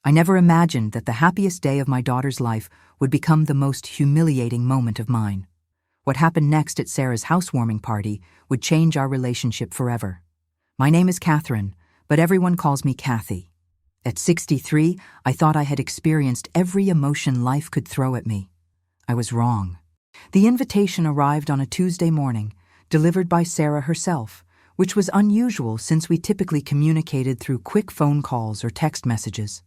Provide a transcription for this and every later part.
I never imagined that the happiest day of my daughter's life would become the most humiliating moment of mine. What happened next at Sarah's housewarming party would change our relationship forever. My name is Catherine, but everyone calls me Kathy. At 63, I thought I had experienced every emotion life could throw at me. I was wrong. The invitation arrived on a Tuesday morning, delivered by Sarah herself, which was unusual since we typically communicated through quick phone calls or text messages.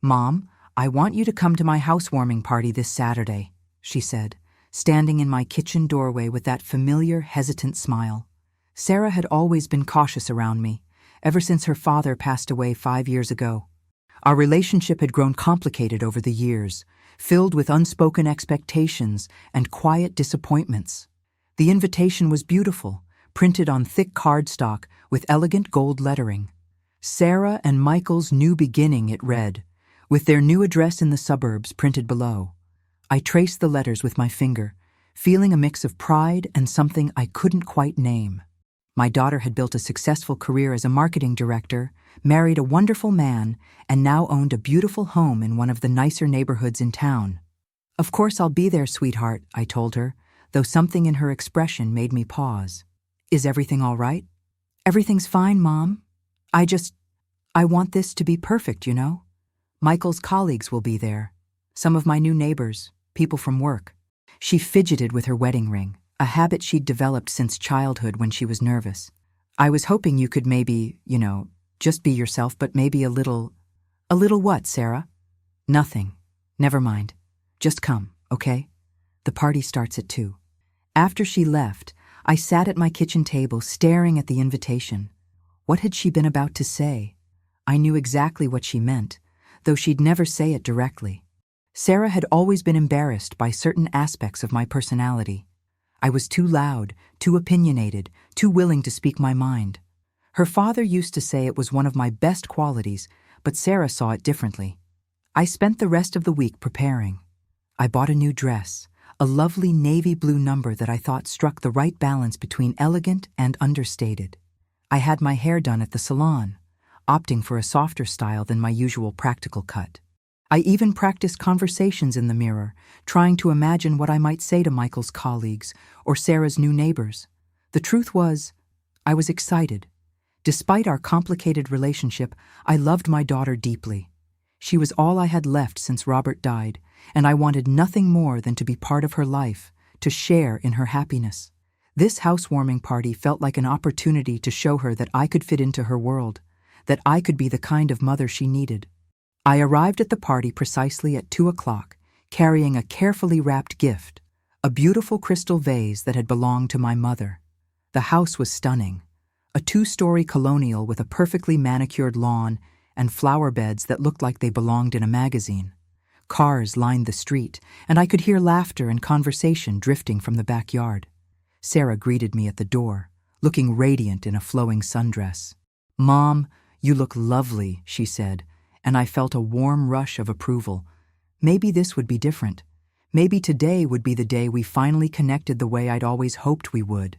"Mom, I want you to come to my housewarming party this Saturday," she said, standing in my kitchen doorway with that familiar, hesitant smile. Sarah had always been cautious around me, ever since her father passed away 5 years ago. Our relationship had grown complicated over the years, filled with unspoken expectations and quiet disappointments. The invitation was beautiful, printed on thick cardstock with elegant gold lettering. Sarah and Michael's new beginning, it read, with their new address in the suburbs printed below. I traced the letters with my finger, feeling a mix of pride and something I couldn't quite name. My daughter had built a successful career as a marketing director, married a wonderful man, and now owned a beautiful home in one of the nicer neighborhoods in town. "Of course I'll be there, sweetheart," I told her, though something in her expression made me pause. "Is everything all right?" "Everything's fine, Mom. I want this to be perfect, you know? Michael's colleagues will be there. Some of my new neighbors, people from work." She fidgeted with her wedding ring, a habit she'd developed since childhood when she was nervous. "I was hoping you could maybe, just be yourself, but maybe a little..." "A little what, Sarah?" "Nothing. Never mind. Just come, okay? The party starts at 2. After she left, I sat at my kitchen table staring at the invitation. What had she been about to say? I knew exactly what she meant, though she'd never say it directly. Sarah had always been embarrassed by certain aspects of my personality. I was too loud, too opinionated, too willing to speak my mind. Her father used to say it was one of my best qualities, but Sarah saw it differently. I spent the rest of the week preparing. I bought a new dress, a lovely navy blue number that I thought struck the right balance between elegant and understated. I had my hair done at the salon, opting for a softer style than my usual practical cut. I even practiced conversations in the mirror, trying to imagine what I might say to Michael's colleagues or Sarah's new neighbors. The truth was, I was excited. Despite our complicated relationship, I loved my daughter deeply. She was all I had left since Robert died, and I wanted nothing more than to be part of her life, to share in her happiness. This housewarming party felt like an opportunity to show her that I could fit into her world, that I could be the kind of mother she needed. I arrived at the party precisely at 2 o'clock, carrying a carefully wrapped gift, a beautiful crystal vase that had belonged to my mother. The house was stunning, a 2-story colonial with a perfectly manicured lawn and flower beds that looked like they belonged in a magazine. Cars lined the street, and I could hear laughter and conversation drifting from the backyard. Sarah greeted me at the door, looking radiant in a flowing sundress. "Mom, you look lovely," she said, and I felt a warm rush of approval. Maybe this would be different. Maybe today would be the day we finally connected the way I'd always hoped we would.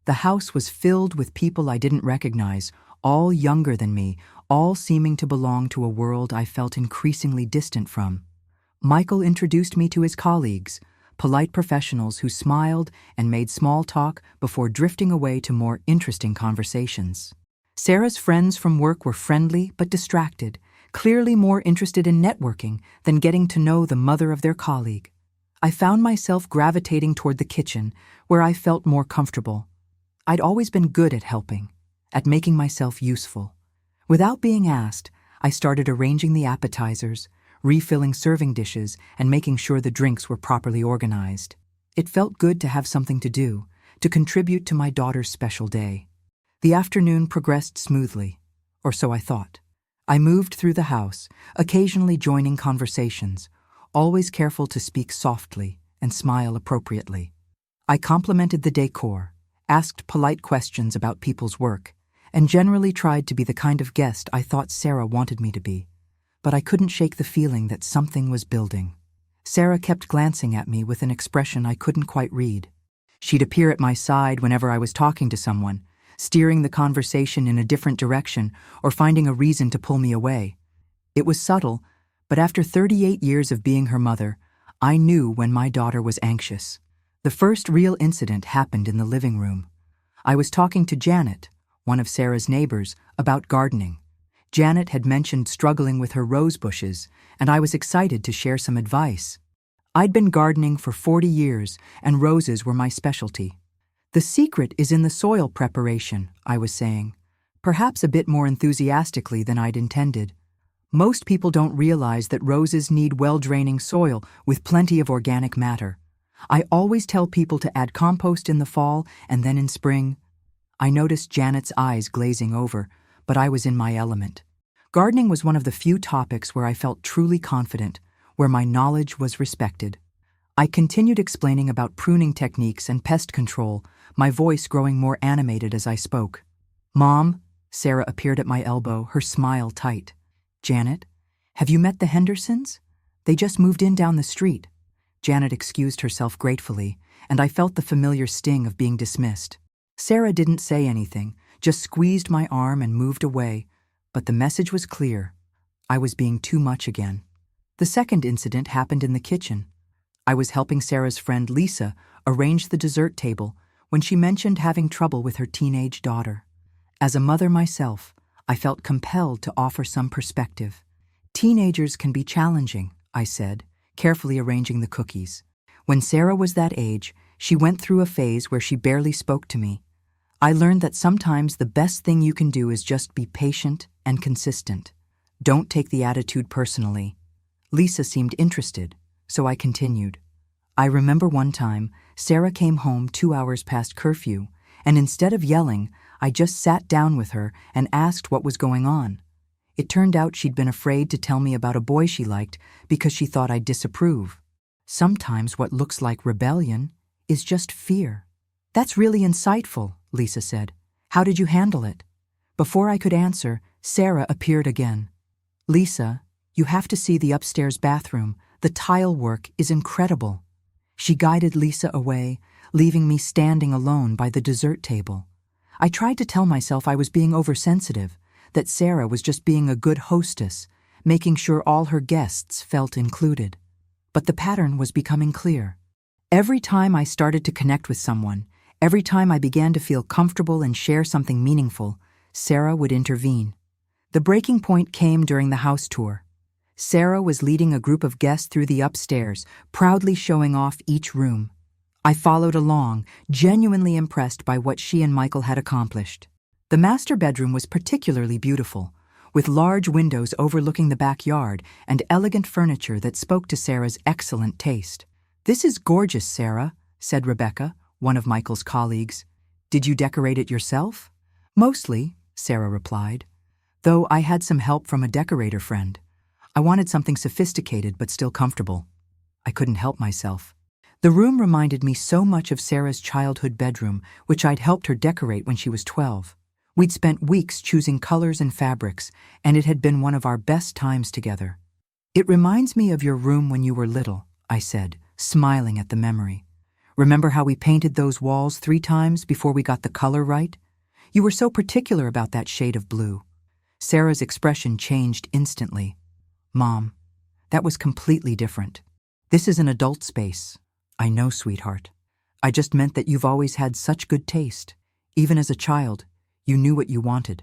The house was filled with people I didn't recognize, all younger than me, all seeming to belong to a world I felt increasingly distant from. Michael introduced me to his colleagues, polite professionals who smiled and made small talk before drifting away to more interesting conversations. Sarah's friends from work were friendly but distracted, clearly more interested in networking than getting to know the mother of their colleague. I found myself gravitating toward the kitchen, where I felt more comfortable. I'd always been good at helping, at making myself useful. Without being asked, I started arranging the appetizers, refilling serving dishes, and making sure the drinks were properly organized. It felt good to have something to do, to contribute to my daughter's special day. The afternoon progressed smoothly, or so I thought. I moved through the house, occasionally joining conversations, always careful to speak softly and smile appropriately. I complimented the decor, asked polite questions about people's work, and generally tried to be the kind of guest I thought Sarah wanted me to be. But I couldn't shake the feeling that something was building. Sarah kept glancing at me with an expression I couldn't quite read. She'd appear at my side whenever I was talking to someone, steering the conversation in a different direction or finding a reason to pull me away. It was subtle, But after 38 years of being her mother, I knew when my daughter was anxious. The first real incident happened in the living room. I was talking to Janet, one of Sarah's neighbors, about gardening. Janet had mentioned struggling with her rose bushes, and I was excited to share some advice. I'd been gardening for 40 years, and roses were my specialty. The secret is in the soil preparation, I was saying, perhaps a bit more enthusiastically than I'd intended. Most people don't realize that roses need well-draining soil with plenty of organic matter. I always tell people to add compost in the fall and then in spring. I noticed Janet's eyes glazing over, but I was in my element. Gardening was one of the few topics where I felt truly confident, where my knowledge was respected. I continued explaining about pruning techniques and pest control, my voice growing more animated as I spoke. "Mom," Sarah appeared at my elbow, her smile tight. "Janet, have you met the Hendersons? They just moved in down the street." Janet excused herself gratefully, and I felt the familiar sting of being dismissed. Sarah didn't say anything, just squeezed my arm and moved away, but the message was clear. I was being too much again. The second incident happened in the kitchen. I was helping Sarah's friend Lisa arrange the dessert table when she mentioned having trouble with her teenage daughter. As a mother myself, I felt compelled to offer some perspective. "Teenagers can be challenging," I said, carefully arranging the cookies. "When Sarah was that age, she went through a phase where she barely spoke to me. I learned that sometimes the best thing you can do is just be patient and consistent. Don't take the attitude personally." Lisa seemed interested, so I continued. "I remember one time, Sarah came home 2 hours past curfew, and instead of yelling, I just sat down with her and asked what was going on. It turned out she'd been afraid to tell me about a boy she liked because she thought I'd disapprove. Sometimes what looks like rebellion is just fear." "That's really insightful," Lisa said. "How did you handle it?" Before I could answer, Sarah appeared again. "Lisa, you have to see the upstairs bathroom. The tile work is incredible." She guided Lisa away, leaving me standing alone by the dessert table. I tried to tell myself I was being oversensitive, that Sarah was just being a good hostess, making sure all her guests felt included. But the pattern was becoming clear. Every time I started to connect with someone, every time I began to feel comfortable and share something meaningful, Sarah would intervene. The breaking point came during the house tour. Sarah was leading a group of guests through the upstairs, proudly showing off each room. I followed along, genuinely impressed by what she and Michael had accomplished. The master bedroom was particularly beautiful, with large windows overlooking the backyard and elegant furniture that spoke to Sarah's excellent taste. "This is gorgeous, Sarah," said Rebecca, one of Michael's colleagues. "Did you decorate it yourself?" "Mostly," Sarah replied, "though I had some help from a decorator friend. I wanted something sophisticated but still comfortable." I couldn't help myself. The room reminded me so much of Sarah's childhood bedroom, which I'd helped her decorate when she was 12. We'd spent weeks choosing colors and fabrics, and it had been one of our best times together. "It reminds me of your room when you were little," I said, smiling at the memory. "Remember how we painted those walls 3 times before we got the color right? You were so particular about that shade of blue." Sarah's expression changed instantly. "Mom, that was completely different. This is an adult space." "I know, sweetheart. I just meant that you've always had such good taste. Even as a child, you knew what you wanted.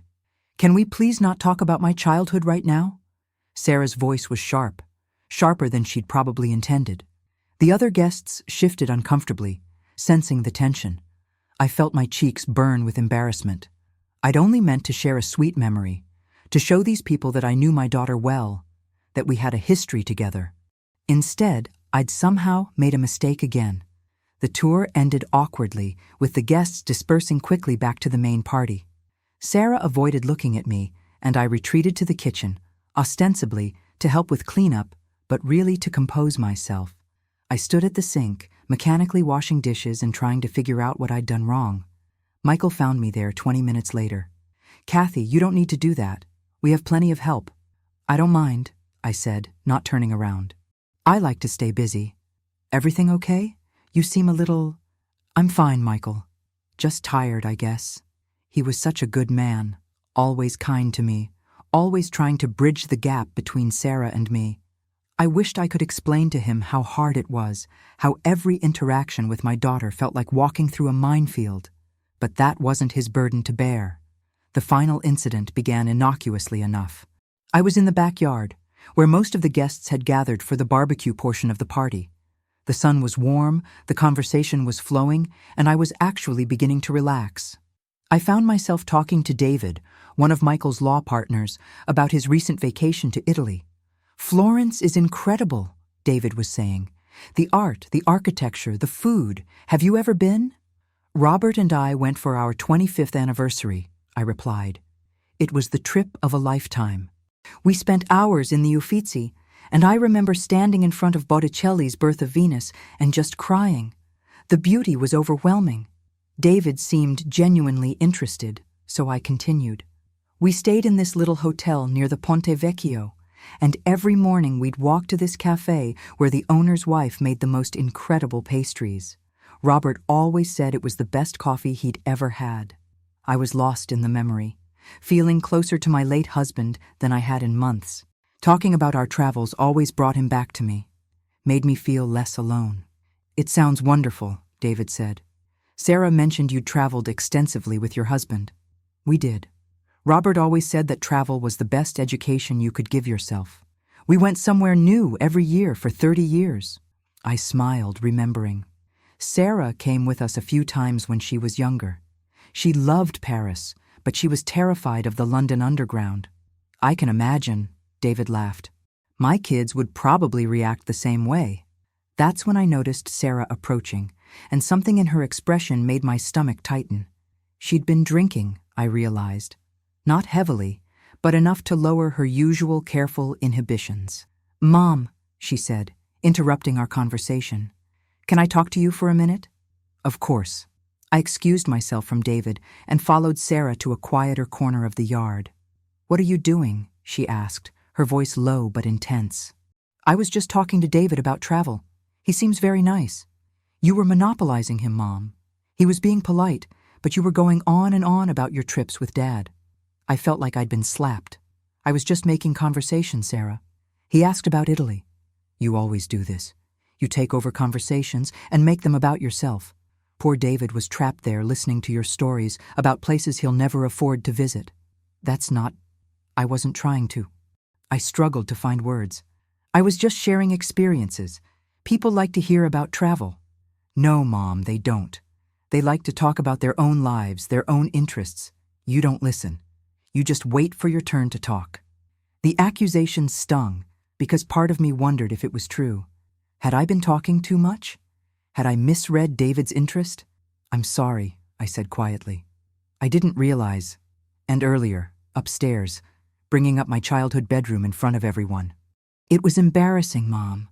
Can we please not talk about my childhood right now?" Sarah's voice was sharp, sharper than she'd probably intended. The other guests shifted uncomfortably, sensing the tension. I felt my cheeks burn with embarrassment. I'd only meant to share a sweet memory, to show these people that I knew my daughter well, that we had a history together. Instead, I'd somehow made a mistake again. The tour ended awkwardly, with the guests dispersing quickly back to the main party. Sarah avoided looking at me, and I retreated to the kitchen, ostensibly to help with cleanup, but really to compose myself. I stood at the sink, mechanically washing dishes and trying to figure out what I'd done wrong. Michael found me there 20 minutes later. "Kathy, you don't need to do that. We have plenty of help." "I don't mind," I said, not turning around. "I like to stay busy." "Everything okay? You seem a little—" "I'm fine, Michael. Just tired, I guess." He was such a good man, always kind to me, always trying to bridge the gap between Sarah and me. I wished I could explain to him how hard it was, how every interaction with my daughter felt like walking through a minefield. But that wasn't his burden to bear. The final incident began innocuously enough. I was in the backyard, where most of the guests had gathered for the barbecue portion of the party. The sun was warm, the conversation was flowing, and I was actually beginning to relax. I found myself talking to David, one of Michael's law partners, about his recent vacation to Italy. "Florence is incredible," David was saying. "The art, the architecture, the food. Have you ever been?" "Robert and I went for our 25th anniversary," I replied. It was the trip of a lifetime. We spent hours in the Uffizi, and I remember standing in front of Botticelli's Birth of Venus and just crying. The beauty was overwhelming. David seemed genuinely interested, so I continued. "We stayed in this little hotel near the Ponte Vecchio, and every morning we'd walk to this cafe where the owner's wife made the most incredible pastries. Robert always said it was the best coffee he'd ever had." I was lost in the memory, feeling closer to my late husband than I had in months. Talking about our travels always brought him back to me, made me feel less alone. "It sounds wonderful," David said. "Sarah mentioned you'd traveled extensively with your husband." "We did. Robert always said that travel was the best education you could give yourself. We went somewhere new every year for 30 years. I smiled, remembering. Sarah came with us a few times when she was younger. She loved Paris, but she was terrified of the London Underground. "I can imagine," David laughed. "My kids would probably react the same way." That's when I noticed Sarah approaching, and something in her expression made my stomach tighten. She'd been drinking, I realized. Not heavily, but enough to lower her usual careful inhibitions. "Mom," she said, interrupting our conversation. "Can I talk to you for a minute?" "Of course." I excused myself from David and followed Sarah to a quieter corner of the yard. "What are you doing?" she asked, her voice low but intense. "I was just talking to David about travel. He seems very nice." "You were monopolizing him, Mom. He was being polite, but you were going on and on about your trips with Dad." I felt like I'd been slapped. "I was just making conversation, Sarah. He asked about Italy." "You always do this. You take over conversations and make them about yourself. Poor David was trapped there listening to your stories about places he'll never afford to visit." "That's not—" I wasn't trying to. I struggled to find words. "I was just sharing experiences. People like to hear about travel." "No, Mom, they don't. They like to talk about their own lives, their own interests. You don't listen. You just wait for your turn to talk." The accusation stung, because part of me wondered if it was true. Had I been talking too much? Had I misread David's interest? "I'm sorry," I said quietly. "I didn't realize." And earlier, upstairs, bringing up my childhood bedroom in front of everyone. "It was embarrassing, Mom.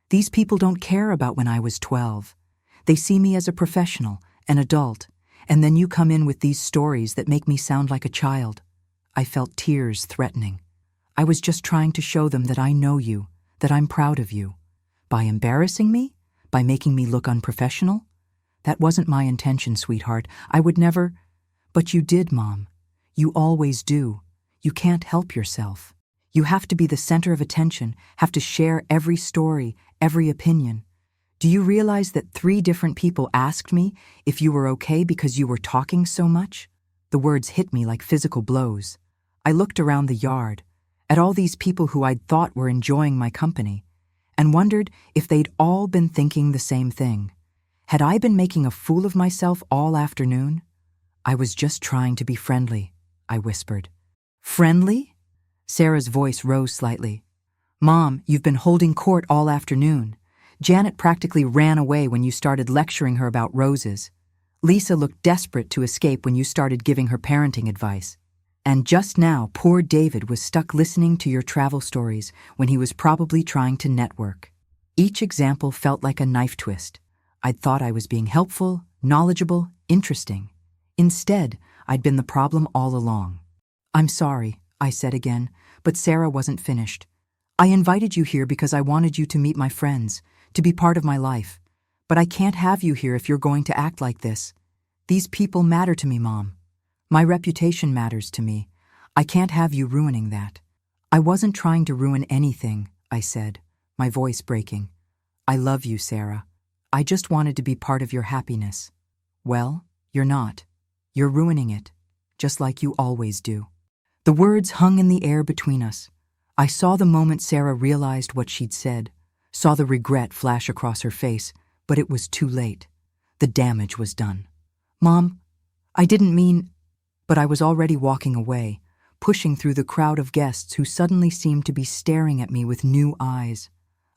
These people don't care about when I was 12. They see me as a professional, an adult, and then you come in with these stories that make me sound like a child." I felt tears threatening. "I was just trying to show them that I know you, that I'm proud of you. By embarrassing me? By making me look unprofessional? That wasn't my intention, sweetheart. I would never—" "But you did, Mom. You always do. You can't help yourself. You have to be the center of attention, have to share every story, every opinion. Do you realize that 3 different people asked me if you were okay because you were talking so much?" The words hit me like physical blows. I looked around the yard, at all these people who I'd thought were enjoying my company, and wondered if they'd all been thinking the same thing. Had I been making a fool of myself all afternoon? "I was just trying to be friendly," I whispered. "Friendly?" Sarah's voice rose slightly. "Mom, you've been holding court all afternoon. Janet practically ran away when you started lecturing her about roses. Lisa looked desperate to escape when you started giving her parenting advice. And just now, poor David was stuck listening to your travel stories when he was probably trying to network." Each example felt like a knife twist. I'd thought I was being helpful, knowledgeable, interesting. Instead, I'd been the problem all along. "I'm sorry," I said again, but Sarah wasn't finished. "I invited you here because I wanted you to meet my friends, to be part of my life. But I can't have you here if you're going to act like this. These people matter to me, Mom. My reputation matters to me. I can't have you ruining that." "I wasn't trying to ruin anything," I said, my voice breaking. "I love you, Sarah. I just wanted to be part of your happiness." "Well, you're not. You're ruining it, just like you always do." The words hung in the air between us. I saw the moment Sarah realized what she'd said, saw the regret flash across her face, but it was too late. The damage was done. "Mom, I didn't mean—" But I was already walking away, pushing through the crowd of guests who suddenly seemed to be staring at me with new eyes.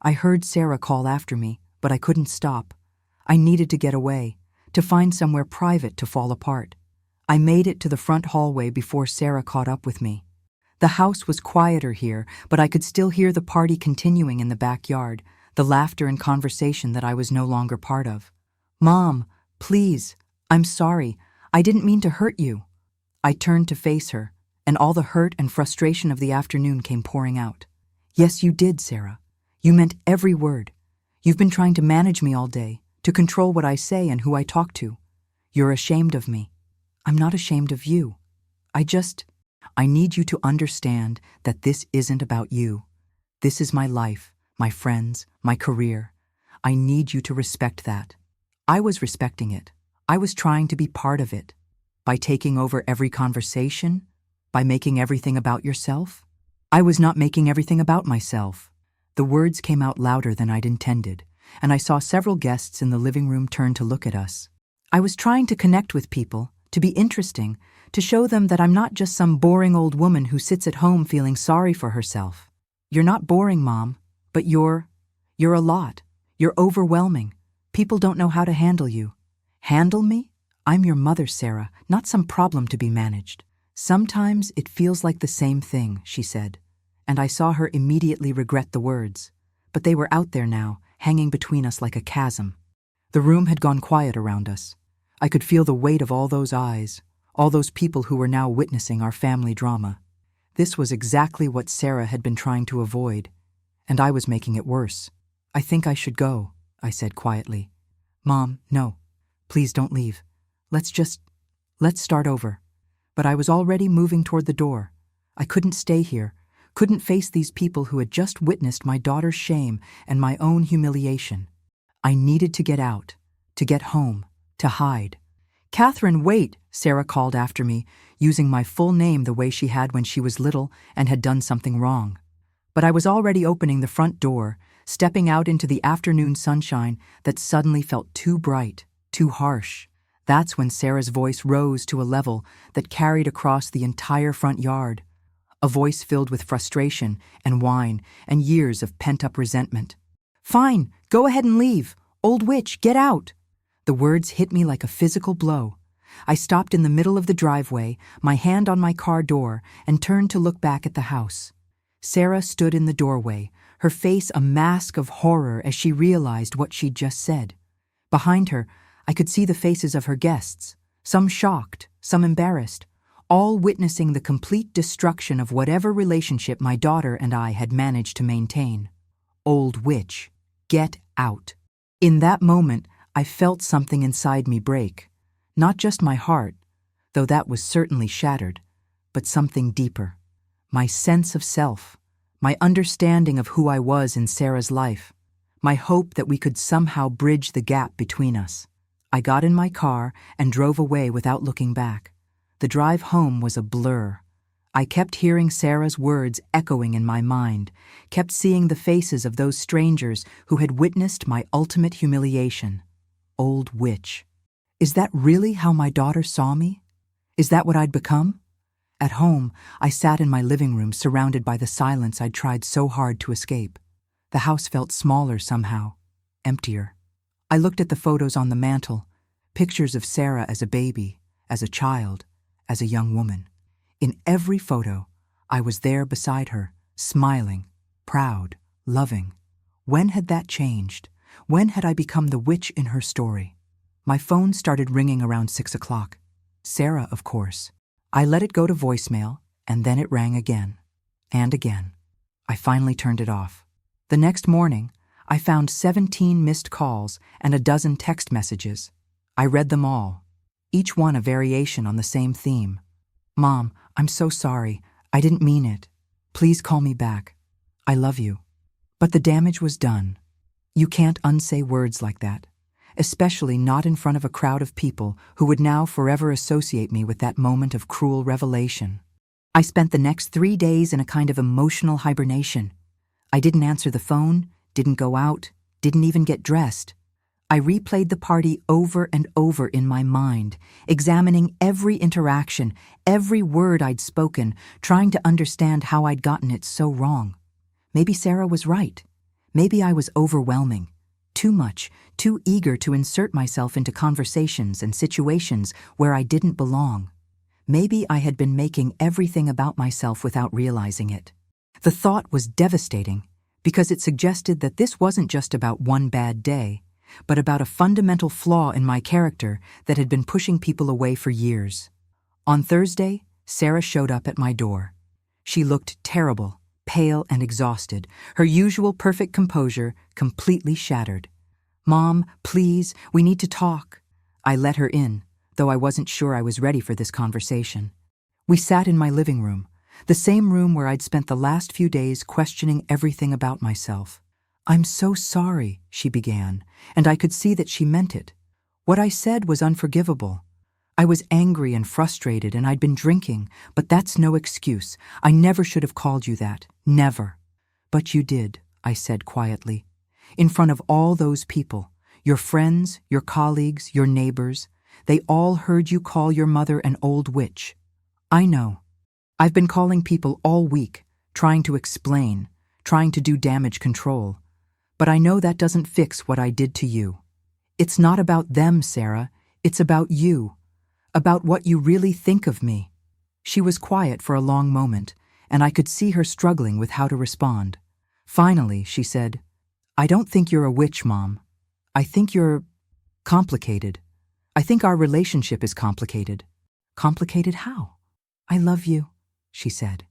I heard Sarah call after me, but I couldn't stop. I needed to get away, to find somewhere private to fall apart. I made it to the front hallway before Sarah caught up with me. The house was quieter here, but I could still hear the party continuing in the backyard, the laughter and conversation that I was no longer part of. "Mom, please, I'm sorry. I didn't mean to hurt you." I turned to face her, and all the hurt and frustration of the afternoon came pouring out. "Yes, you did, Sarah. You meant every word. You've been trying to manage me all day, to control what I say and who I talk to. You're ashamed of me. I'm not ashamed of you. I need you to understand that this isn't about you. This is my life, my friends, my career. I need you to respect that." I was respecting it. I was trying to be part of it. By taking over every conversation, by making everything about yourself. I was not making everything about myself. The words came out louder than I'd intended, and I saw several guests in the living room turn to look at us. I was trying to connect with people, to be interesting, to show them that I'm not just some boring old woman who sits at home feeling sorry for herself. "You're not boring, Mom, but you're a lot. You're overwhelming. People don't know how to handle you." "Handle me? I'm your mother, Sarah, not some problem to be managed." "Sometimes it feels like the same thing," she said, and I saw her immediately regret the words. But they were out there now, hanging between us like a chasm. The room had gone quiet around us. I could feel the weight of all those eyes, all those people who were now witnessing our family drama. This was exactly what Sarah had been trying to avoid, and I was making it worse. "I think I should go," I said quietly. "Mom, no. Please don't leave. Let's start over." But I was already moving toward the door. I couldn't stay here, couldn't face these people who had just witnessed my daughter's shame and my own humiliation. I needed to get out, to get home, to hide. "Catherine, wait," Sarah called after me, using my full name the way she had when she was little and had done something wrong. But I was already opening the front door, stepping out into the afternoon sunshine that suddenly felt too bright, too harsh. That's when Sarah's voice rose to a level that carried across the entire front yard, a voice filled with frustration and whine and years of pent-up resentment. "Fine, go ahead and leave. Old witch, get out." The words hit me like a physical blow. I stopped in the middle of the driveway, my hand on my car door, and turned to look back at the house. Sarah stood in the doorway, her face a mask of horror as she realized what she'd just said. Behind her, I could see the faces of her guests, some shocked, some embarrassed, all witnessing the complete destruction of whatever relationship my daughter and I had managed to maintain. Old witch, get out. In that moment, I felt something inside me break. Not just my heart, though that was certainly shattered, but something deeper. My sense of self, my understanding of who I was in Sarah's life, my hope that we could somehow bridge the gap between us. I got in my car and drove away without looking back. The drive home was a blur. I kept hearing Sarah's words echoing in my mind, kept seeing the faces of those strangers who had witnessed my ultimate humiliation. Old witch. Is that really how my daughter saw me? Is that what I'd become? At home, I sat in my living room surrounded by the silence I'd tried so hard to escape. The house felt smaller somehow, emptier. I looked at the photos on the mantel, pictures of Sarah as a baby, as a child, as a young woman. In every photo, I was there beside her, smiling, proud, loving. When had that changed? When had I become the witch in her story? My phone started ringing around 6 o'clock. Sarah, of course. I let it go to voicemail, and then it rang again. And again. I finally turned it off. The next morning, I found 17 missed calls and a dozen text messages. I read them all, each one a variation on the same theme. "Mom, I'm so sorry. I didn't mean it. Please call me back. I love you." But the damage was done. You can't unsay words like that, especially not in front of a crowd of people who would now forever associate me with that moment of cruel revelation. I spent the next 3 days in a kind of emotional hibernation. I didn't answer the phone, didn't go out, didn't even get dressed. I replayed the party over and over in my mind, examining every interaction, every word I'd spoken, trying to understand how I'd gotten it so wrong. Maybe Sarah was right. Maybe I was overwhelming. Too much, too eager to insert myself into conversations and situations where I didn't belong. Maybe I had been making everything about myself without realizing it. The thought was devastating because it suggested that this wasn't just about one bad day, but about a fundamental flaw in my character that had been pushing people away for years. On Thursday, Sarah showed up at my door. She looked terrible, pale and exhausted, her usual perfect composure completely shattered. "Mom, please, we need to talk." I let her in, though I wasn't sure I was ready for this conversation. We sat in my living room, the same room where I'd spent the last few days questioning everything about myself. "I'm so sorry," she began, and I could see that she meant it. What I said was unforgivable. I was angry and frustrated, and I'd been drinking, but that's no excuse. I never should have called you that. Never. "But you did," I said quietly. "In front of all those people, your friends, your colleagues, your neighbors, they all heard you call your mother an old witch." "I know. I've been calling people all week, trying to explain, trying to do damage control. But I know that doesn't fix what I did to you. It's not about them, Sarah. It's about you. About what you really think of me." She was quiet for a long moment, and I could see her struggling with how to respond. Finally, she said, "I don't think you're a witch, Mom. I think you're complicated. I think our relationship is complicated." "Complicated how?" "I love you," she said,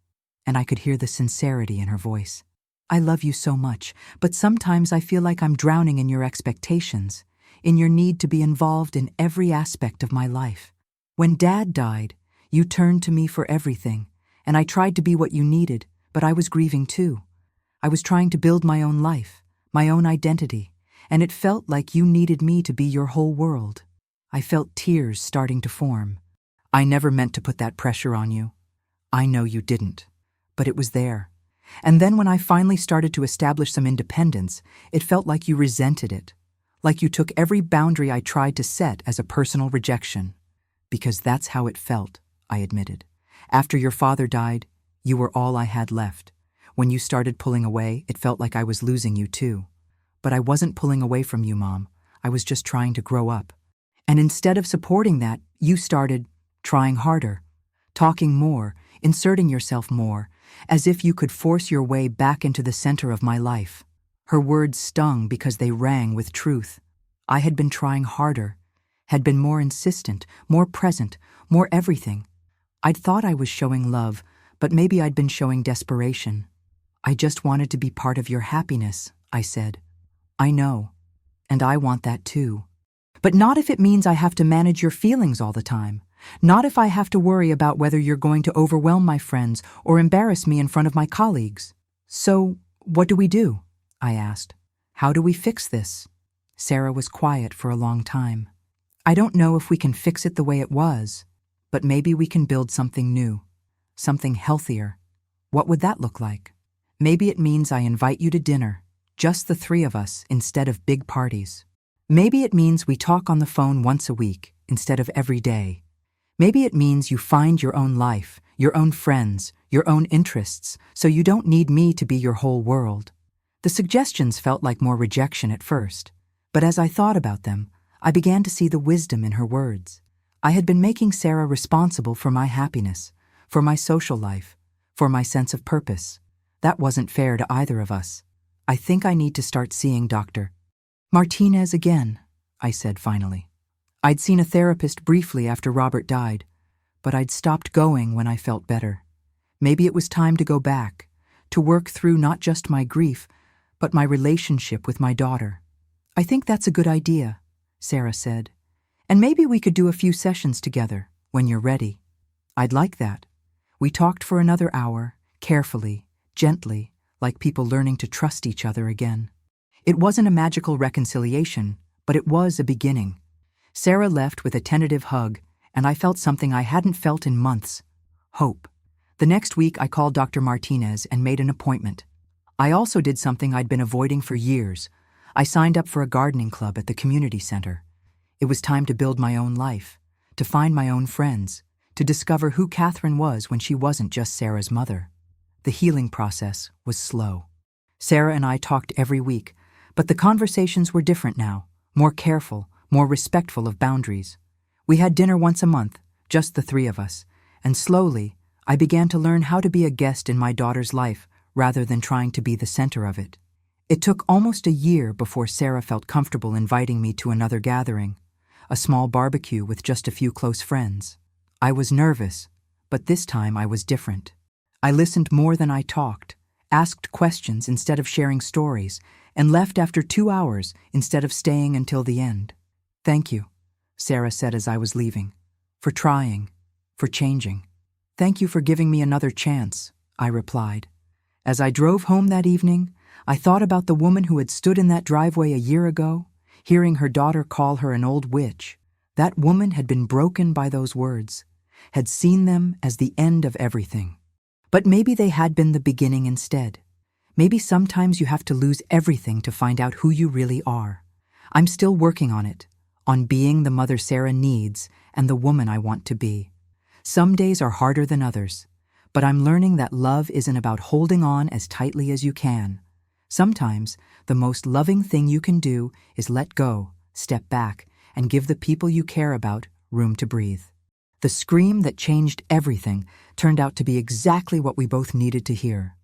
and I could hear the sincerity in her voice. "I love you so much, but sometimes I feel like I'm drowning in your expectations, in your need to be involved in every aspect of my life. When Dad died, you turned to me for everything, and I tried to be what you needed, but I was grieving too. I was trying to build my own life, my own identity, and it felt like you needed me to be your whole world." I felt tears starting to form. "I never meant to put that pressure on you. I know you didn't, but it was there. And then when I finally started to establish some independence, it felt like you resented it, like you took every boundary I tried to set as a personal rejection." "Because that's how it felt," I admitted. "After your father died, you were all I had left. When you started pulling away, it felt like I was losing you too. But I wasn't pulling away from you, Mom. I was just trying to grow up. And instead of supporting that, you started trying harder, talking more, inserting yourself more, as if you could force your way back into the center of my life." Her words stung because they rang with truth. I had been trying harder, had been more insistent, more present, more everything. I'd thought I was showing love, but maybe I'd been showing desperation. "I just wanted to be part of your happiness," I said. "I know, and I want that too. But not if it means I have to manage your feelings all the time. Not if I have to worry about whether you're going to overwhelm my friends or embarrass me in front of my colleagues." "So, what do we do?" I asked. "How do we fix this?" Sarah was quiet for a long time. "I don't know if we can fix it the way it was, but maybe we can build something new, something healthier. What would that look like? Maybe it means I invite you to dinner, just the 3 of us instead of big parties. Maybe it means we talk on the phone once a week instead of every day. Maybe it means you find your own life, your own friends, your own interests, so you don't need me to be your whole world." The suggestions felt like more rejection at first, but as I thought about them, I began to see the wisdom in her words. I had been making Sarah responsible for my happiness, for my social life, for my sense of purpose. That wasn't fair to either of us. "I think I need to start seeing Dr. Martinez again," I said finally. I'd seen a therapist briefly after Robert died, but I'd stopped going when I felt better. Maybe it was time to go back, to work through not just my grief, but my relationship with my daughter. "I think that's a good idea," Sarah said. "And maybe we could do a few sessions together, when you're ready." "I'd like that." We talked for another hour, carefully, gently, like people learning to trust each other again. It wasn't a magical reconciliation, but it was a beginning. Sarah left with a tentative hug, and I felt something I hadn't felt in months: hope. The next week, I called Dr. Martinez and made an appointment. I also did something I'd been avoiding for years. I signed up for a gardening club at the community center. It was time to build my own life, to find my own friends, to discover who Catherine was when she wasn't just Sarah's mother. The healing process was slow. Sarah and I talked every week, but the conversations were different now, more careful, more respectful of boundaries. We had dinner once a month, just the three of us, and slowly, I began to learn how to be a guest in my daughter's life rather than trying to be the center of it. It took almost a year before Sarah felt comfortable inviting me to another gathering, a small barbecue with just a few close friends. I was nervous, but this time I was different. I listened more than I talked, asked questions instead of sharing stories, and left after 2 hours instead of staying until the end. "Thank you," Sarah said as I was leaving, "for trying, for changing." "Thank you for giving me another chance," I replied. As I drove home that evening, I thought about the woman who had stood in that driveway a year ago, hearing her daughter call her an old witch. That woman had been broken by those words, had seen them as the end of everything. But maybe they had been the beginning instead. Maybe sometimes you have to lose everything to find out who you really are. I'm still working on it, on being the mother Sarah needs and the woman I want to be. Some days are harder than others, but I'm learning that love isn't about holding on as tightly as you can. Sometimes, the most loving thing you can do is let go, step back, and give the people you care about room to breathe. The scream that changed everything turned out to be exactly what we both needed to hear.